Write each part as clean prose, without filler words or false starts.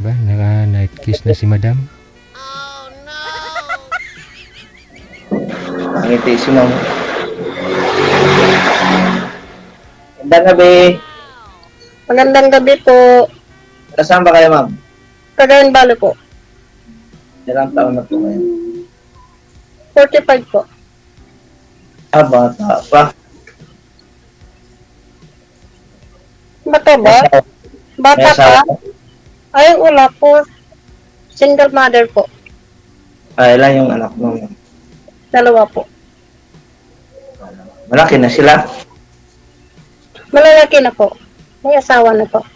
Ba, naka-night kiss na si madam? Ngiti si ma'am. Magandang gabi. Magandang gabi po. Nasaan ba kayo, ma'am? Cagayan Valley po. Ilang taon na po kayo? 45 po. Bata pa. Bata May ba? asawa, may Bata asawa pa? po? Ay, wala po. Single mother po. Ilan yung anak mo? Ma'am? Dalawa po. Malaki na sila. Malalaki na po. May asawa na po.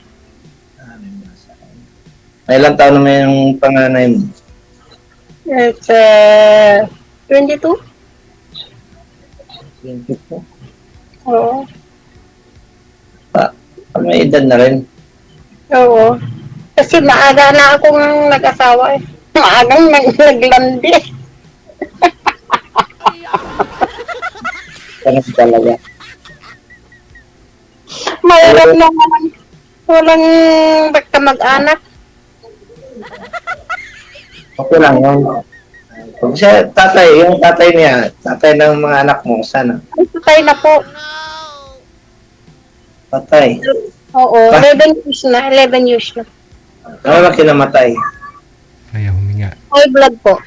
May ilang taon naman yung panganay mo? It's 22? 20 po. Oo. May edad na rin. Oo. Kasi maaga na akong nag-asawa eh. Maagang naglandi. Ganun talaga. Mahirap naman. Walang basta mag-anak. Okay lang yun. Kung siya, yung tatay niya, tatay ng mga anak mo, sana? Ay, patay na po. Patay. Oo. 11 years na. 11 years na. Ano lang kinamatay? Ayaw huminga. High blood po.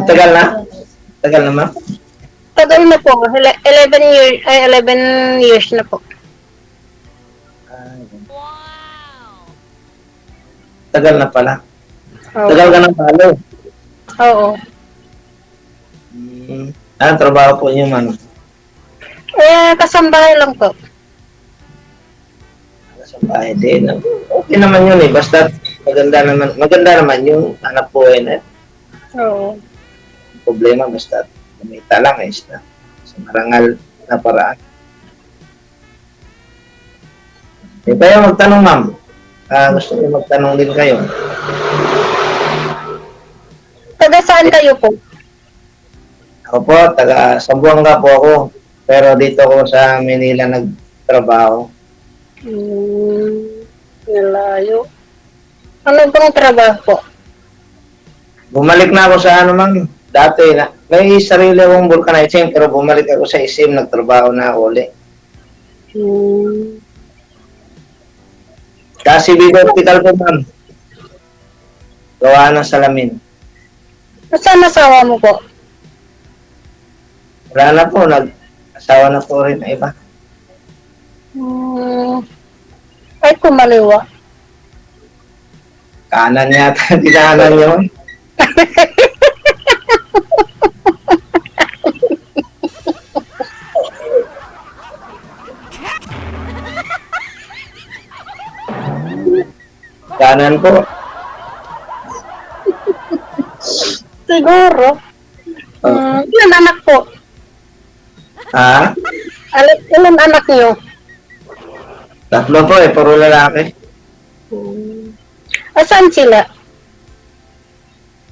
Tagal na? Tagal na, ma'am? Tagal na po. 11 years, ay 11 years na po. Tagal na pala. Oo. Tagal ka ng palo. Oo. Trabaho po niyo, ma'am. Kasambahay lang po. Sa bahay din. Okay naman yun eh. Basta maganda naman yung anak po na Oo. problema. Basta kumita lang eh. Sa marangal na paraan. Kayo magtanong, ma'am. Gusto niyo magtanong din kayo. Taga saan kayo po? Ako po, taga Sambuanga po ako. Pero dito ako sa Manila nagtrabaho. Nalayo. Ano bang trabaho po? Bumalik na ako sa ma'am. Dati na. May sarili akong vulcanizing pero bumalik ako sa ISIM. Nagtrabaho na ako ulit. Kasi vertical po, ma'am. Gawa ng salamin. Saan asawa mo po? Wala na po. Nag-asawa na po rin na iba. Ay, kumaliwa. Kanan yata. Dinahanan niyo. Kanan po. Siguro. Ilan anak po? Ha? Ilan anak niyo? Tatlo po eh. Puro lalaki. Saan sila?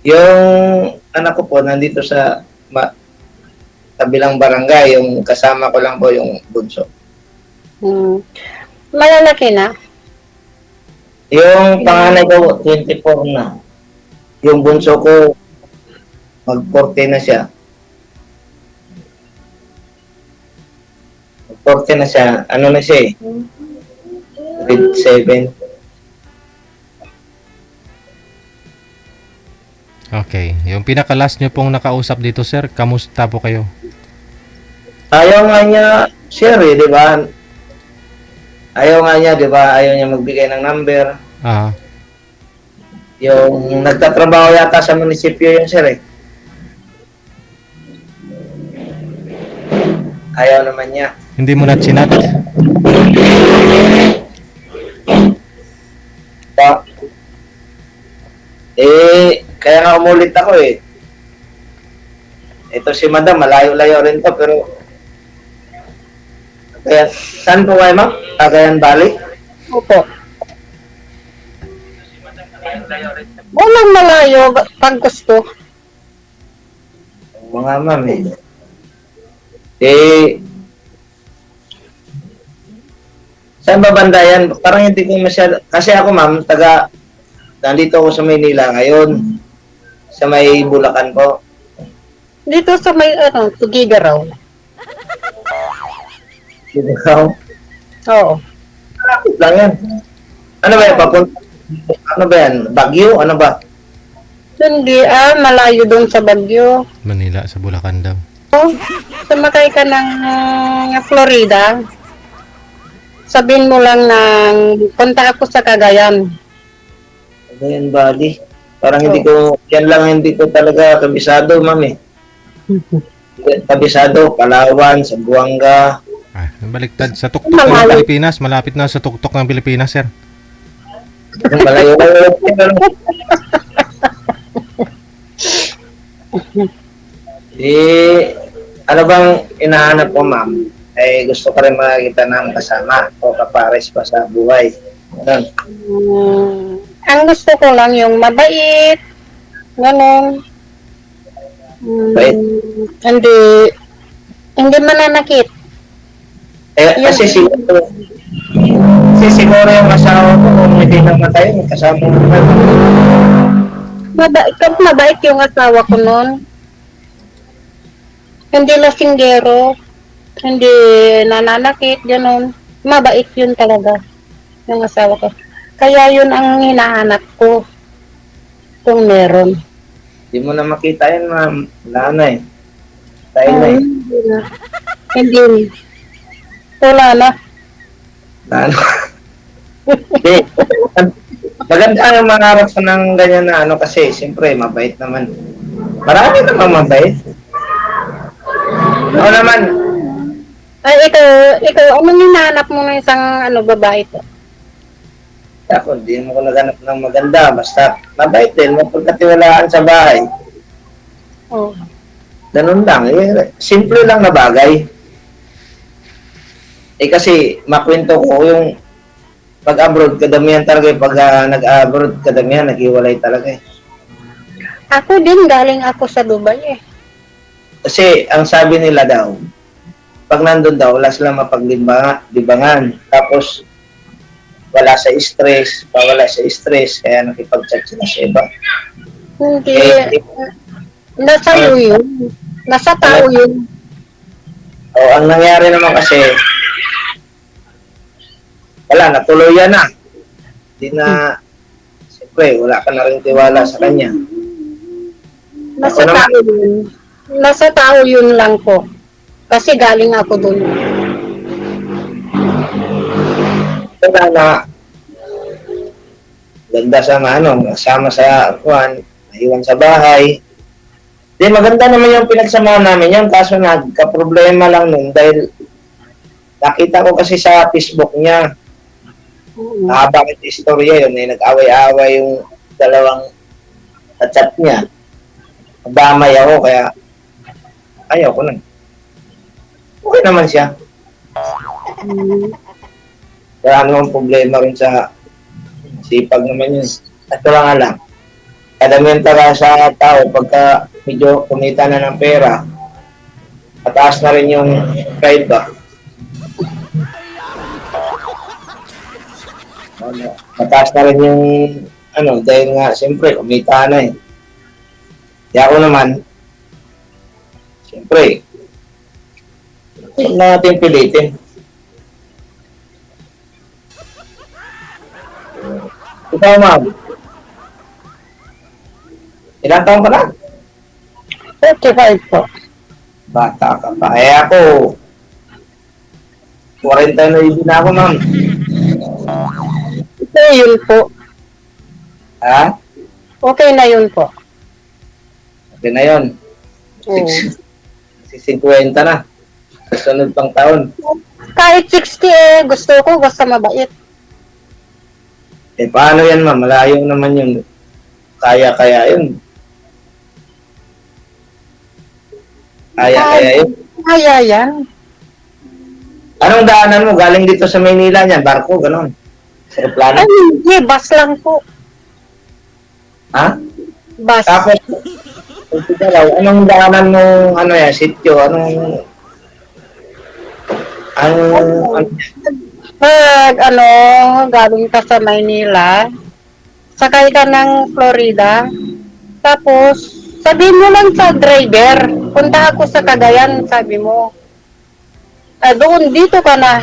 Yung anak ko po nandito sa kabilang barangay. Yung kasama ko lang po yung bunso. Malalaki na? Yung panganay ko, 24 na. Yung bunso ko, mag-40 na siya. Mag-40 na siya. Ano na siya eh? Grade 7. Okay. Yung pinaka-last nyo pong nakausap dito, sir, kamusta po kayo? Ayaw nga niya, share eh, di ba? Ayaw nga niya, di ba? Ayaw niya magbigay ng number. Ah, Yung nagtatrabaho yata sa munisipyo yung sir eh. Ayaw naman niya. hindi mo na chinat? Kaya nga umulit ako eh. Ito si madam, malayo-layo rin to, pero kaya, saan po kayo, ma'am? Cagayan Valley? Opo. Walang malayo pag gusto. Mga ma'am eh. Saan ba banda yan? Parang hindi ko masyado, kasi ako ma'am, nandito ako sa Maynila ngayon, sa may Bulacan po. Dito sa may, Tugigaraw. Ikaw, Oo. malapit lang yan. Ano ba yan, papunta? Ano ba yan, Baguio? Ano ba? Hindi, malayo doon sa Baguio. Manila sa Bulacan daw. Sumakay ka ng Florida. Sabihin mo lang ng punta ako sa Cagayan. Cagayan Valley. Parang hindi ko, yan lang hindi ko talaga kabisado, ma'am eh. Kabisado, Palawan, Zamboanga. Ah, baliktad sa tuktok ng Malayo. Pilipinas. Malapit na sa tuktok ng Pilipinas, sir. Malayo. Ano bang inahanap mo, ma'am? Gusto ka rin makakita ng kasama o kapares pa sa buhay. Ganun. Ang gusto ko lang yung mabait. Ganon. Bait? Hindi mananakit. Kasi siguro yung asawa ko kung hindi namatay, kasama mo na. Mabait yung asawa ko noon. Hindi lasinggero. Hindi nananakit, gano'n. Mabait yun talaga, yung asawa ko. Kaya yun ang hinahanap ko, kung meron. Hindi mo na makita yun, ma'am. Wala na eh. Tayo na eh. Hindi na. Hindi. Wala na. Wala na. Hindi. Maganda ang mangarap ko ng ganyan na ano kasi, siyempre, mabait naman. Marami namang mabait. Ako naman, Ay, ikaw, anong hinahanap mo ng isang babae to? ako, hindi mo ko naganap ng maganda. Basta, mabait din, mapagkatiwalaan sa bahay. Oh. Ganun lang. Simple lang na bagay. Kasi, makwento ko yung pag-abroad, kadamihan talaga. Pag nag-abroad, kadamihan, nag-iwalay talaga eh. Ako din, galing ako sa Dubai eh. Kasi, ang sabi nila daw, pag nandun daw, wala silang mapaglibangan. Tapos, wala sa stress, wala sa stress, kaya nakipag-chat sila sa iba. Hindi. Eh, Nasa iyo yun. Nasa tao yun. ang nangyari naman kasi, wala, natuluyan na. Hindi na, siyempre, wala ka na rin tiwala sa kanya. Nasa Ako naman. tao yun. Nasa tao yun lang po. Kasi galing ako dun. Wala na, ganda sa kasama sa kuwan, naiwan sa bahay. Di, maganda naman yung pinagsamahan namin yan, kaso nagka-problema lang nun dahil nakita ko kasi sa Facebook niya, bakit istorya yun, nag-away-away yung dalawang chat niya. Damay ako, kaya ayaw ko lang. Okay naman siya. Wala namang problema rin sa sipag naman yun. At wala nga lang. Kadamihan talaga sa tao, pagka medyo kumita na ng pera, mataas na rin yung pride ba? Mataas na rin yung dahil nga, siyempre, kumita na eh. Kaya ako naman, siyempre, huwag na natin pilitin. Ikaw, ma'am. Ilang taon ka na? 45 po. Bata ka pa. Ako, 40 na yun na ako, ma'am. Okay yun po. Ha? Okay na yun po. Okay na yun. Oo. 50 na. Sunod pang taon. Kahit 60 gusto ko, basta mabait. Paano yan, ma'am? Malayo naman yun. Kaya yun. Kaya yun. Kaya yan. Anong daanan mo? Galing dito sa Maynila niyan? Barko, gano'n? Sa aeroplano? Ay, hindi, bus lang po. Ha? Bus. Tapos, anong daanan mo, sityo? Pag galing ka sa Maynila, sakay ka ng Florida, tapos sabihin mo lang sa driver, punta ako sa Cagayan, sabi mo. Doon, dito ka na.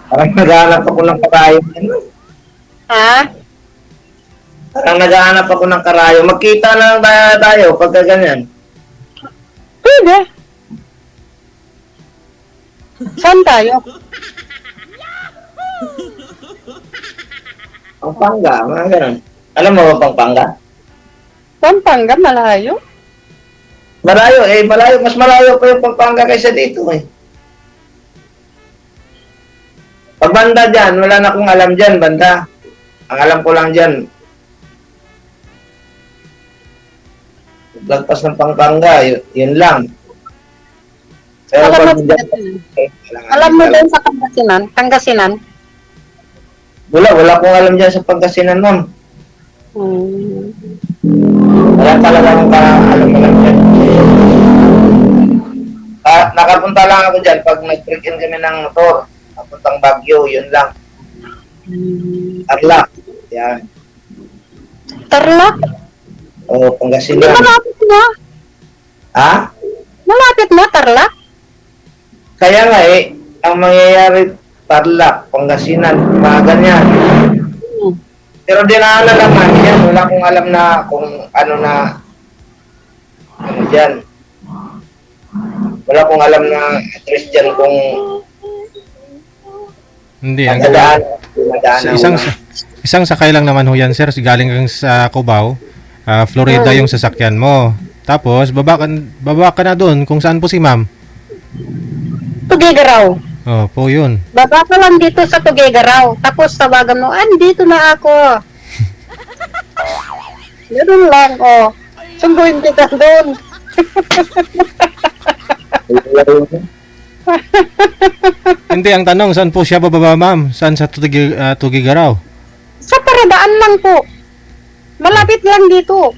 Parang naghahanap ako ng karayo. Ha? Parang naghahanap ako ng karayo. Magkita na lang tayo pagka ganyan. Pwede. Saan tayo? Pampanga, mga ganun. Alam mo ba Pampanga? Pampanga, malayo. Malayo, malayo. Mas malayo pa yung Pampanga kaysa dito eh. Pag banda dyan, wala na akong alam dyan, banda. Ang alam ko lang dyan, lagpas ng Pampanga, yun lang. Pero Alam mo, pag dyan, alam mo din sa Pangasinan? wala akong alam dyan sa Pangasinan, ma'am. Hmm. Wala talaga akong alam dyan. Nakapunta lang ako dyan pag nag-break-in kami ng motor. Napuntang Baguio, yun lang. Tarlac, yan. Tarlac? O, Hindi Pangasinan. malapit na. Ha? Malapit na, Tarlac. Kaya nga ang mangyayari, Tarlac, Pangasinan, mga ganyan. Pero dinaanan naman yan. Wala akong alam na kung ano dyan. Wala akong alam na address dyan kung Hindi, ang nadaan. isang sakay lang naman ho yan, sir. Galing kang sa Cubao, Florida yung sasakyan mo. Tapos, baba ka na doon kung saan po si ma'am. Tugigaraw. Oh, po yun. Baba ka lang dito sa Tugigaraw. Tapos tawagan mo, dito na ako. Ganun lang, Sunduin kita doon. Hindi, ang tanong, saan po siya bababa, ma'am? Saan sa Tugigaraw? Sa paradaan lang po. Malapit lang dito.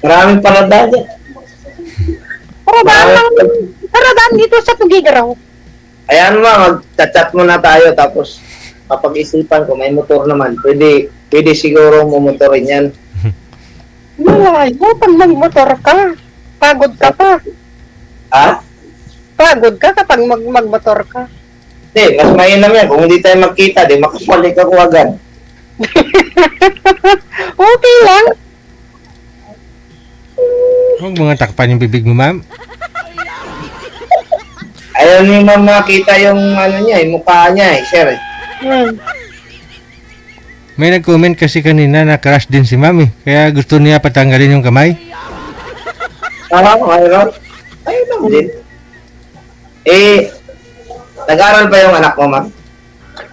Maraming paradaan dyan. Paradaan dito sa Tugigaraw. Ayan mag-chat muna tayo tapos kapag-isipan ko may motor naman. Pwede siguro mumotorin yan. Malayo, pag magmotor ka. Pagod ka pa. Ha? Pagod ka kapag magmotor ka. Hindi, mas mainam yan. Kung hindi tayo magkita, di makapalik ako agad. Okay lang. Huwag mga takpan yung bibig mo, ma'am. Ayaw ni ma'am makita yung yung mukha niya sir. May nag-comment kasi kanina na crush din si ma'am eh. Kaya gusto niya patanggalin yung kamay. Tama ko, mayroon. Ayun lang din. Nag-aaral pa yung anak mo, ma'am?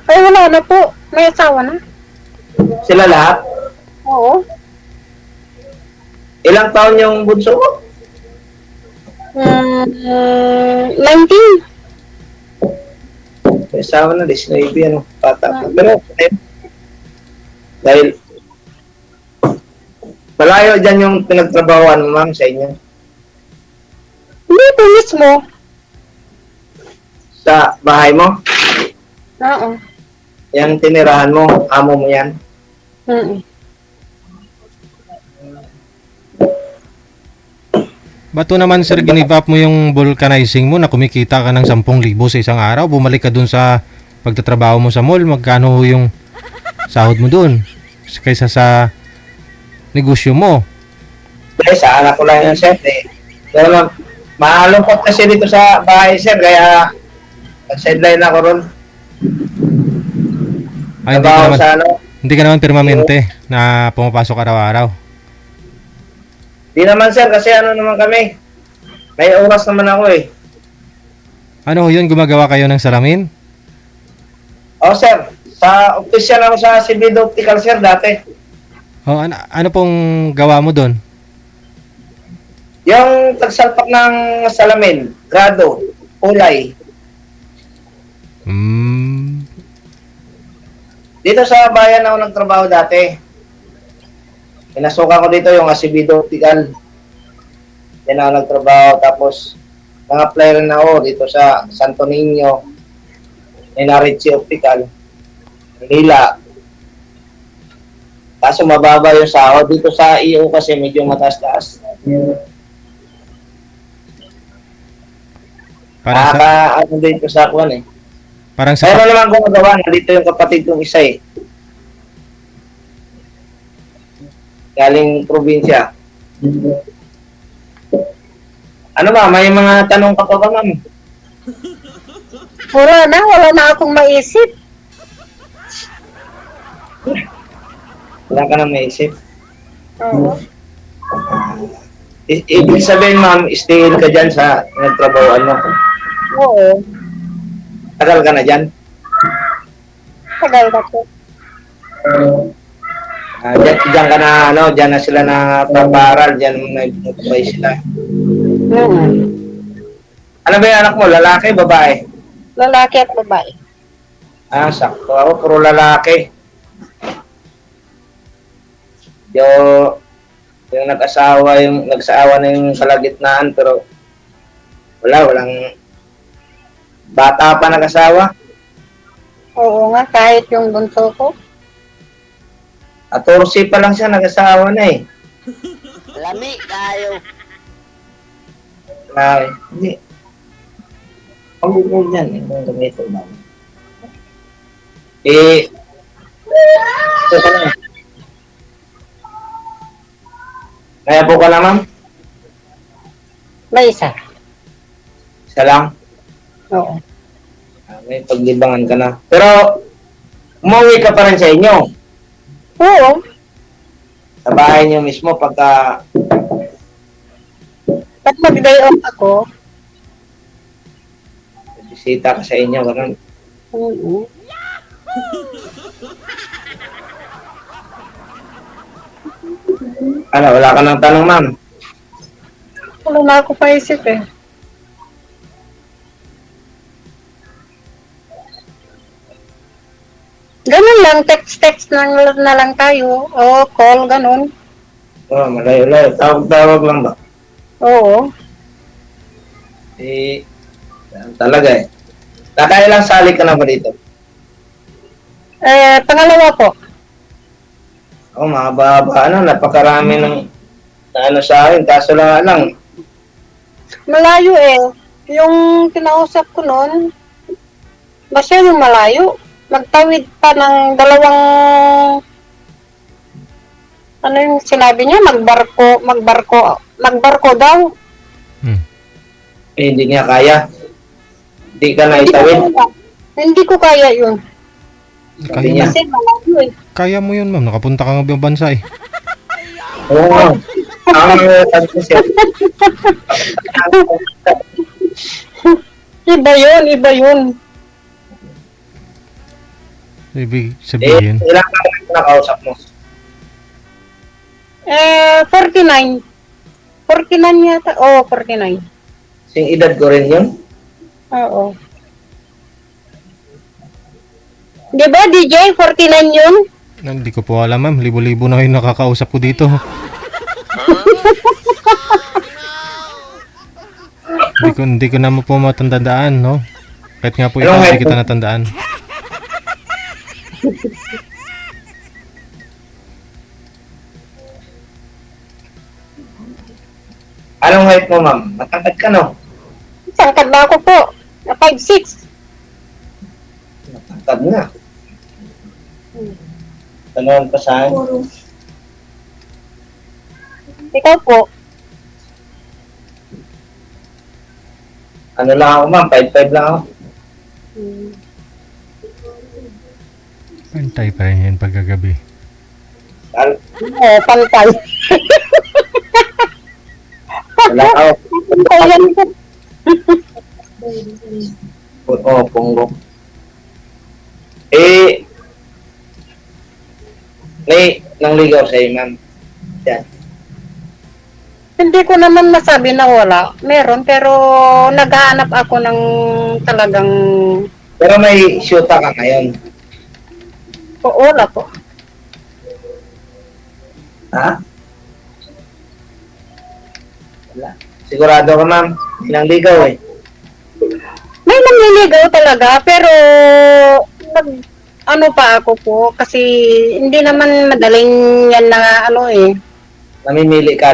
Ay, wala na po. May asawa na. Sila lahat? Oo. Ilang taon yung bunso mo? 19. May asawa na, 19, bata pa. Pero, dahil, malayo dyan yung pinagtrabahoan mo, ma'am, sa inyo. Dito mismo. Sa bahay mo? Oo. Yan tinirahan mo, amo mo yan. Bato naman, sir, give up mo yung vulcanizing mo na kumikita ka ng 10,000 sa isang araw. Bumalik ka dun sa pagtatrabaho mo sa mall. Magkano yung sahod mo dun kaysa sa negosyo mo? Kaya sa anak ko lang yan, sir. Pero malungkot kasi dito sa bahay, sir. Kaya nag-sideline ako ron. Ay, Trabaho sa hindi ka naman permanente na pumapasok araw-araw. Di naman, sir, kasi naman kami. May oras naman ako eh. Ano yun, gumagawa kayo ng salamin? Oh, sir. Sa official ako sa Sibido Optical, sir, dati. O, ano pong gawa mo doon? Yung tagsalpak ng salamin, grado, kulay. Dito sa bayan ako nagtrabaho dati. Pinasukan ko dito yung Asibido Optical. Yan ako nagtrabaho. Tapos, nang-apply rin ako dito sa Santo Niño. may Naritzi Optical, Manila. Kaso mababa yung sahod. Dito sa iyo kasi medyo mataas-taas. Parang sa Ano dito sa kuwan eh. parang sa Meron naman gumagawa. Dito yung kapatid kong isa eh. Galing probinsya. Ano ba? May mga tanong ka pa ba, ma'am? Wala na akong maisip. Wala ka nang maisip. Oo. Ibig sabihin, ma'am, stay ka dyan sa nagtrabahoan mo. Oo. Tagal ka na dyan. Tagal na po. Dyan ka na, dyan na sila na paparal, dyan nag-try sila. Oo. Ano ba yung anak mo? Lalaki, babae? Lalaki at babae. Sakto. Ako, puro lalaki. Yung nag-asawa na yung kalagitnaan, pero walang bata pa nag-asawa. Oo nga, kahit yung bunso ko. 14 pa lang siya nag-asawa na eh. Lami kayo. Hindi. Ang bukod dyan, yung gamito lang. Ito ka lang. Kaya po ka na, ma'am? May isa. Isa lang? Oo. May paglibangan ka na. Pero, umuwi ka pa rin sa inyo. Oo. Sa bahay niyo mismo pagka... Pag mag-day off ako, bisita ka sa inyo. Ganun. oo. Wala ka ng tanong, ma'am. Wala na ako paisip eh. Ganun lang, text na lang tayo. O call, ganun. Malayo-layo. Tawag-tawag lang ba? Oo. Yan talaga eh. Nakailang sali ka na ba dito? Pangalawa po. Mahaba-haba. Napakarami ng sa akin. Kaso lang. Malayo eh. Yung kinausap ko noon, masyadong malayo. Magtawid pa ng dalawang, ano yung sinabi niya? Magbarko daw. Hindi niya kaya. Hindi ka na itawid. Hindi ko kaya yun. Sabi Kaya, niya. Kasi malayo eh. kaya mo yun, ma'am. Nakapunta ka ng ibang bansa eh. Oo. Sabi ko siya. Iba yun. Ibig sabihin, Ilang ka na nakausap mo? 49. 49 yata. Oo, 49. Sing edad ko rin yun? Oo. Di ba, DJ? 49 yun? hindi ko po alam, ma'am. Libo-libo na kayo nakakausap ko dito. Hindi ko na mo po matandaan, no? Kahit nga po ikaw, hindi kita natandaan. Anong height mo, ma'am? Matangkad ka, no? Sangkad na ako po. 5'6". Matangkad na. Tanong pa saan? Ikaw po. Ano lang ako, ma'am? 5'5 lang ako. Pantay pa rin yan pagkagabi. Oo, pantay. Wala ako. Pantayan ko. Oo, punggo. May nangligaw sa'yo, ma'am. Yan. Hindi ko naman masabi na wala. Meron, pero naghahanap ako ng talagang Pero may shoota ka ngayon. wala po. Ha? Wala. Sigurado ka, ma'am. May nangligaw eh. May nanliligaw talaga, pero nag, ano pa ako po, kasi hindi naman madaling yan na ano eh. Namimili ka.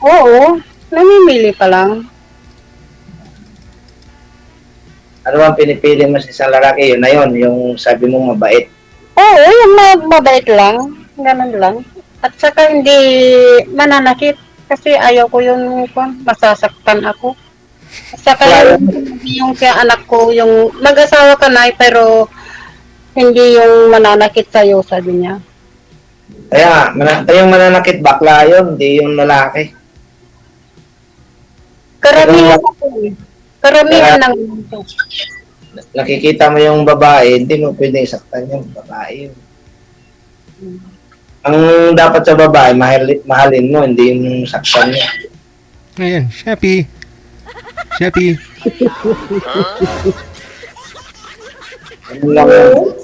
Oo, namimili pa lang. Ano ang pinipili mo sa isang lalaki? Yun na yun, yung sabi mo mabait. Oo, yung mabait lang, ganun lang. At saka hindi mananakit, kasi ayaw ko yung masasaktan ako. At saka yung kaya anak ko, yung mag-asawa ka na, pero hindi yung mananakit sa'yo, sabi niya. Kaya, yung mananakit bakla yun, hindi yung lalaki. Karamihan ako eh. Karamihan ng Nakikita mo yung babae, hindi mo pwedeng saktan yung babae yun. Ang dapat sa babae, mahalin mo, hindi yung saktan niya. Ayan, Shopee. Shopee. Ano lang yun.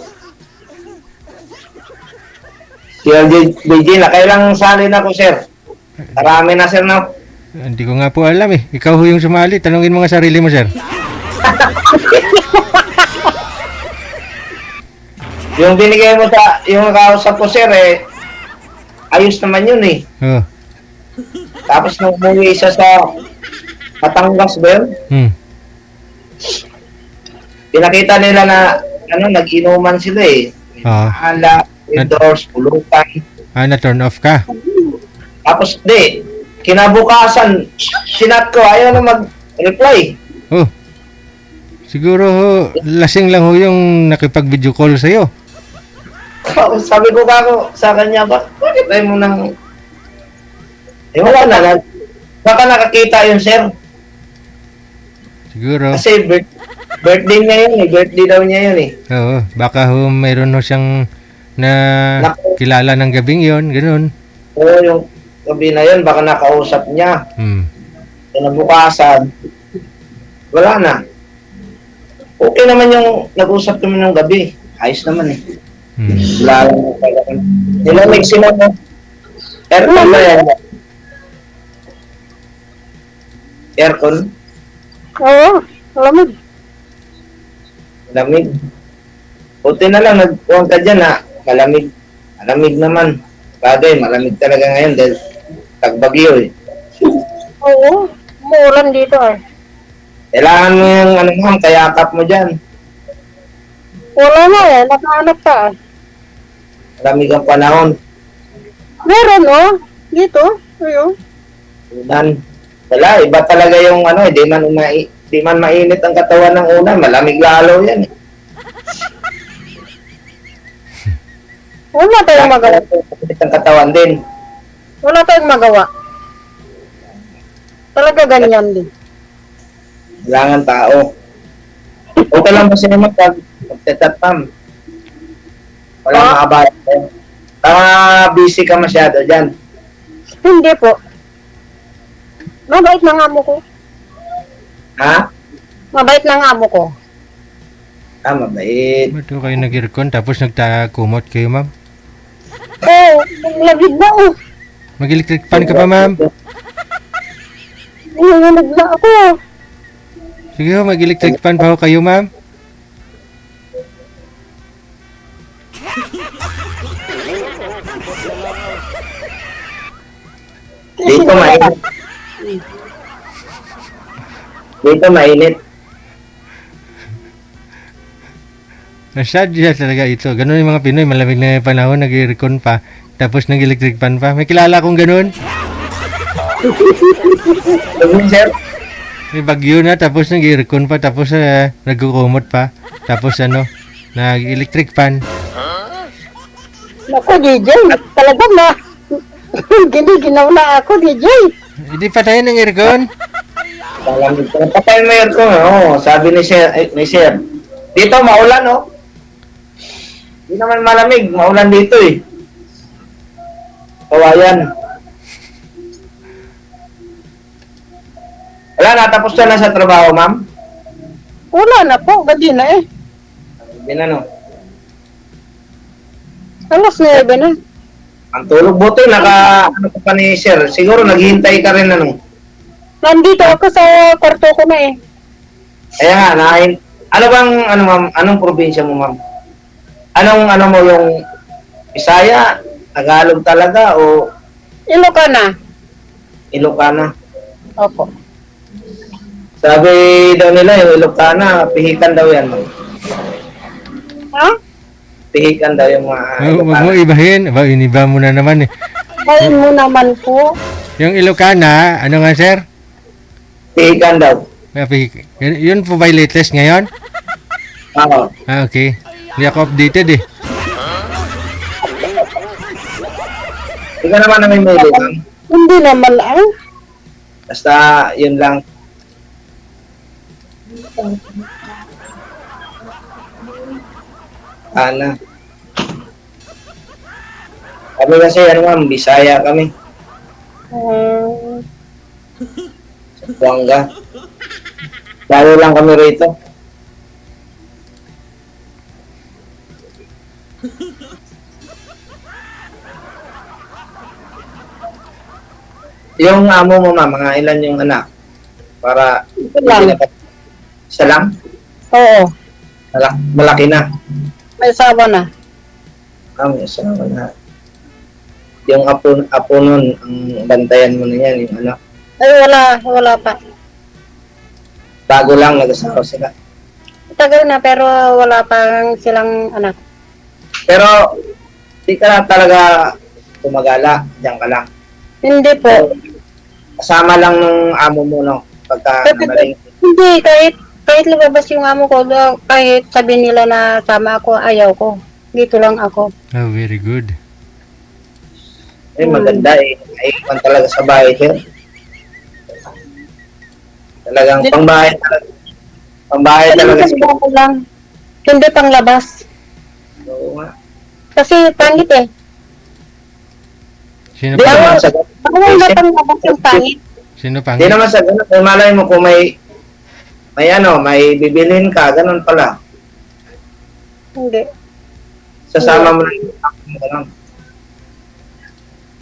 Sir DJ, nakailang sali na ko, sir. Marami na, sir, na. Hindi ko nga po alam eh. Ikaw ho yung sumali. Tanungin mo nga sarili mo, sir. Yung binigay mo yung kausap ko, sir, ayos naman yun eh. Oh. Tapos nung umuwi siya sa Batangas ba yun? Pinakita nila na, nag-inuman sila eh. Oo. Ala, indoors, pulutan. Na-turn off ka. Tapos, kinabukasan, sinat ko, ayaw na mag-reply. Oh. Siguro ho, lasing lang ho yung nakipag-video call sa'yo. Sabi ko sa kanya, bakit tayo mo nang... wala na. Baka nakakita yun, sir. Siguro. Kasi birthday niya yun eh. Birthday daw niya yun eh. Oo. Baka ho, mayroon ho siyang na kilala ng gabing yon, ganun. Oo, yung gabi na yun, baka nakausap niya. Kinabukasan, wala na. Okay naman yung nag-usap kami ng gabi. Ayos naman eh. Wala lang talaga. Nilamig sila mo. Aircon ba yan? Aircon? Oo, lamig. Lamig. Buti na lang, nagpuan ka dyan ha. Malamig. Malamig naman. Bagay, malamig talaga ngayon dahil tagbagyo eh. Oo, umuulan dito eh. Kailangan mo yung kayakap mo dyan. Wala na eh, nakahanap pa eh. Malamig ang panahon. Meron oh, dito. Ayun. Ulan. Wala, iba talaga yung di man mainit ang katawan ng ulan. Malamig lalo yan eh. Wala tayong magawa. Mainit ang katawan din. Wala tayong magawa. Talaga ganyan din. Kailangan tao. Okay lang ba siya magtatatpam? Wala makabayad. Busy ka masyado dyan. Hindi po. Mabait ng amo ko. Ha? Mabait ng amo ko. Mabait. Ba't ho kayo nag-aircon tapos nagtakumot kayo, ma'am? Oo, naglamig na oh. Mag-electric fan ka pa, ma'am? Nanganganig na ako. Sige ho, mag-electric fan pa ho kayo, ma'am? Dito mainit. Dito mainit. Nasadya talaga ito. Ganun yung mga Pinoy, malamig na panahon, nag-aircon pa, tapos nag-electric fan pa. May kilala akong ganun. Sabi, sir, May bagyo na, tapos nag-aircon pa, tapos nagkukumot pa, tapos nag-electric fan. Naku, DJ. Talaga na. Giniginaw na ako, DJ. Hindi pa tayo ng aircon. malamig ka. Patay mo yun ko. Sabi ni sir. Dito, maulan, oh. Hindi naman malamig. Maulan dito, eh. Kawayan. Wala, natapos ka na sa trabaho, ma'am? Wala na po, gabi na eh. Hindi na, no. Alas 9 na. Ang tulog buti, ka pa ni sir. Siguro naghihintay ka rin, Nandito ako sa kwarto ko na eh. Kaya nga, ano bang, ano ma'am, anong probinsya mo ma'am? Anong, ano mo yung Bisaya, Tagalog talaga o Ilocana. Ilocana? Opo. Sabi daw nila yung Ilocana, pihikan daw yan ma'am. Ha? Pihikan daw yung mga Huwag mo Ilocana. ibahin. Aba, iniba mo na naman eh. Bayin mo naman po. Yung Ilocana, ano nga sir? Pihikan daw. Yun po ba yung latest ngayon? Oo. Ah, okay. Hindi ako updated eh. Hindi ka naman namimili ma'am. Hindi naman ang. Basta yun lang. Ana. Kami kasi ano ma'am, Bisaya kami. Um, Sa Buanga. Bayo lang kami rito. Yung amo mo ma'am, mga ilan yung anak? Para ito lang. isa lang? Oo. Malaki na. May asawa na. May asawa na. Yung apo nun, ang bantayan mo na yan, yung anak. Ay, wala pa. Bago lang nag-asawa sila. Tagal na pero wala pang silang anak. Pero, di ka na talaga tumagala, diyan ka lang. Hindi po. Kasama lang nung amo mo, no? Pagka namaling. Hindi, kahit lumabas yung amo ko, kahit sabi nila na sama ako, ayaw ko. Dito lang ako. Oh, very good. Maganda eh. Naiwan talaga sa bahay siya. Talagang pangbahay talaga. Pangbahay talaga siya. Ako lang. Hindi pang labas. Oo nga. Kasi pangit eh. Sino Di pa? naman sa Ako na pang labas yung pangit. Sino pa? Di naman sa ganun. May malay mo kung may may bibilhin ka, ganun pala. Hindi. Sasama mo na yung ganun.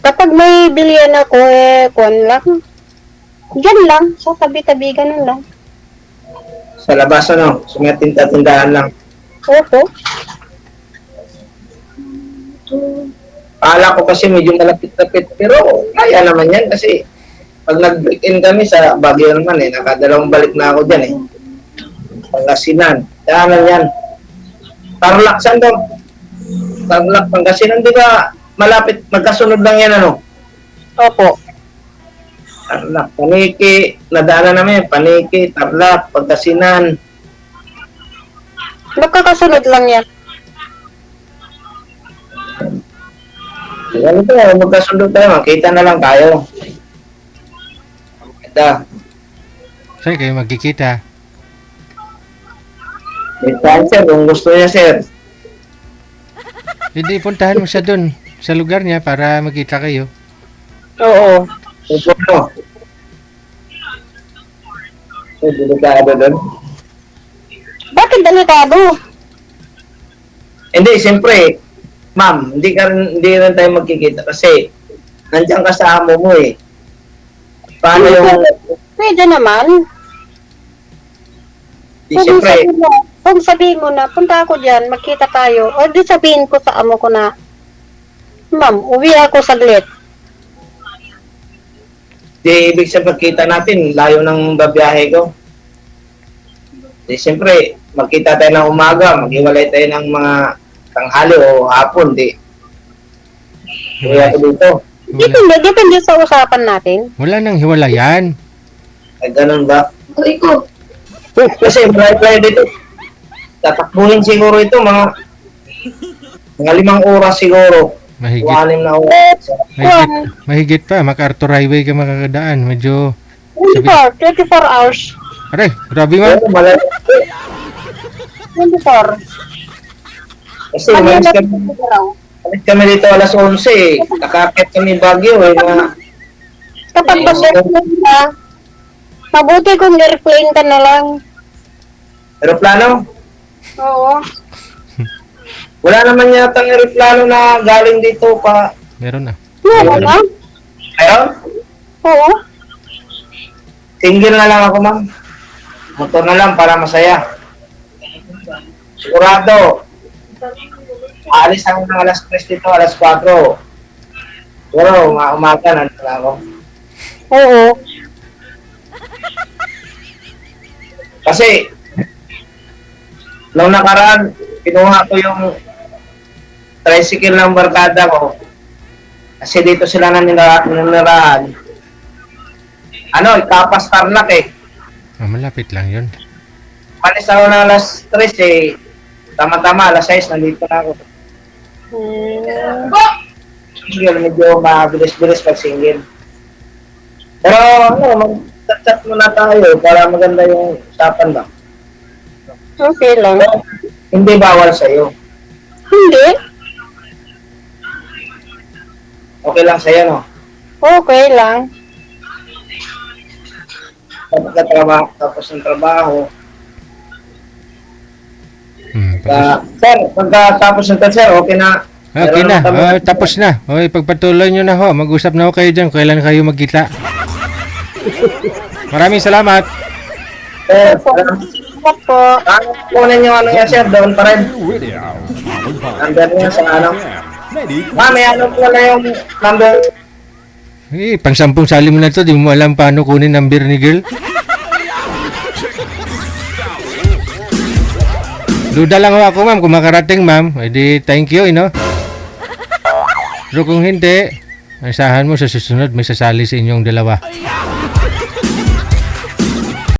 Kapag may bilihan ako, kuwan lang. Diyan lang. Sa tabi-tabi, ganun lang. Sa labas, ano? Sa mga tindahan lang. Opo. Akala ko kasi medyo malapit-lapit. Pero kaya naman yan kasi pag nag-break-in kami sa Baguio naman nakadalawang balik na ako dyan Pangasinan. Kaya yan. Tarlac, saan daw? Tarlac, Pangasinan, di ba malapit, magkasunod lang yan, ano? Opo. Tarlac, Paniki, nadaanan namin, Paniki, Tarlac, Pangasinan. Magkakasunod lang yan. Ano to, magkasunod tayo, makita na lang tayo. Maganda. Saan kayo magkikita? May time, sir, kung gusto niya, sir. Hindi, puntahan mo siya dun. Sa lugar niya para magkita kayo. Oo. Kung mo. So, delikado doon. Bakit delikado? Hindi, siyempre, ma'am, hindi rin tayo magkikita kasi nandiyan ka sa amo mo eh. Paano yung, Pwede naman. di siyempre, Kung sabihin mo na, punta ako dyan, magkita tayo. O di sabihin ko sa amo ko na, Ma'am, uwi ako saglit. di ibig sa pagkita natin, layo ng babiyahe ko. Di siyempre, magkita tayo ng umaga, maghiwalay tayo ng mga tanghali o hapon, di. Kaya ako dito. Depende sa usapan natin. Wala nang hiwalayan. Ay, ganun ba? Iko. Kasi malay dito. Tatakbuhin siguro ito, mga 5 oras siguro. Mahigit. 6 na oras. Mahigit pa. MacArthur Highway ka makakadaan. Medyo... 24 hours. Aray, grabe man. Pero malay. 24. Kasi umalis kami dito alas 11 eh. Nakakit kami Baguio eh. Kapag mag-airplane ka, mabuti kung airplane ka na lang. Aeroplano? Oo. Wala naman yatang aeroplano na galing dito pa. Meron na. Wala na? Ayun? Oo. Single na lang ako, ma'am. Motor na lang para masaya. Sigurado. Aalis ako ng alas 3 dito, alas 4. Pero umaga nandun ako. Oo. Kasi, nung nakaraan, kinuha ko yung tricycle ng barkada ko. Kasi dito sila nanirahan. Ikapas Tarlac eh. Malapit lang yun. Malis ako ng alas 3 eh. Tama-tama, alas 6, nandito na ako. Single, medyo mabilis-bilis pag single. Pero mag-chat muna tayo para maganda yung usapan ba. Okay lang. Hindi bawal sa'yo. Hindi. Okay lang sa'yo, no? Okay lang. Tapos ng trabaho. Tapos, Sir, pagkatapos ng sir, okay na. okay Meron na. kami- Tapos na. Okay, pagpatuloy nyo na ho. Mag-usap na ho kayo dyan. Kailan kayo magkita. Maraming salamat. Sir, Salamat po. kunin yung ano niya, sir, doon pa rin. Number niya sa ano. Mami, ano po na yung number? Pang 10 sali mo na to. Di mo alam paano kunin number ni girl. Duda lang ho ako, ma'am. Kung makarating, ma'am, edi thank you, Pero kung hindi, asahan mo sa susunod, may sasali sa inyong dalawa.